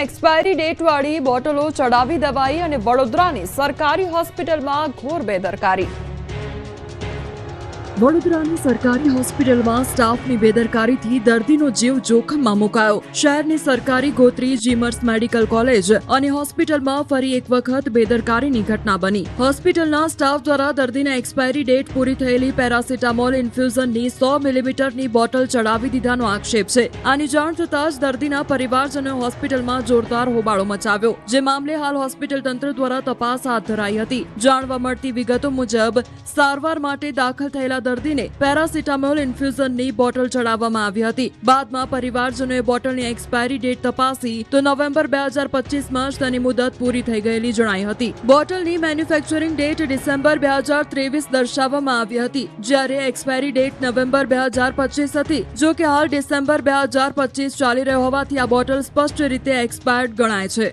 Expiry ડેટવાળી બોટલો ચડાવી દેવાઈ અને વડોદરાની સરકારી હોસ્પિટલમાં ઘોર બેદરકારી। વડોદરાની સરકારી હોસ્પિટલમાં સ્ટાફની બેદરકારીથી દર્દીનો જીવ જોખમમાં મુકાયો। શહેરની સરકારી ગોત્રી જીમર્સ મેડિકલ કોલેજ અને હોસ્પિટલમાં ફરી એક વખત બેદરકારીની ઘટના બની। હોસ્પિટલના સ્ટાફ દ્વારા દર્દીને એક્સપાયરી ડેટ પૂરી થયેલી પેરાસિટામોલ ઇન્ફ્યુઝનની 100 મિલીમીટરની બોટલ ચડાવી દીધાનો આક્ષેપ છે। આની જાણ થતાં જ દર્દીના પરિવારજનોએ હોસ્પિટલમાં જોરદાર હોબાળો મચાવ્યો, જે મામલે હાલ હોસ્પિટલ તંત્ર દ્વારા તપાસ હાથ ધરાઈ હતી। જાણવા મળતી વિગતો મુજબ સારવાર માટે દાખલ થયેલા દર્દીને પેરાસિટામોલ ઇન્ફ્યુઝનની બોટલ ચડાવવામાં આવી હતી। બાદમાં પરિવારજનોએ બોટલની એક્સપાયરી ડેટ તપાસી તો નવેમ્બર 2025માં જ તેની મુદત પૂરી થઈ ગયેલી જણાઈ હતી। બોટલની મેન્યુફેક્ચરિંગ ડેટ ડિસેમ્બર 2023 દર્શાવવામાં આવી હતી, જ્યારે એક્સપાયરી ડેટ નવેમ્બર 2025 હતી। જો કે હાલ ડિસેમ્બર 2025 ચાલી રહ્યો હોવાથી આ બોટલ સ્પષ્ટ રીતે એક્સપાયર્ડ ગણાય છે।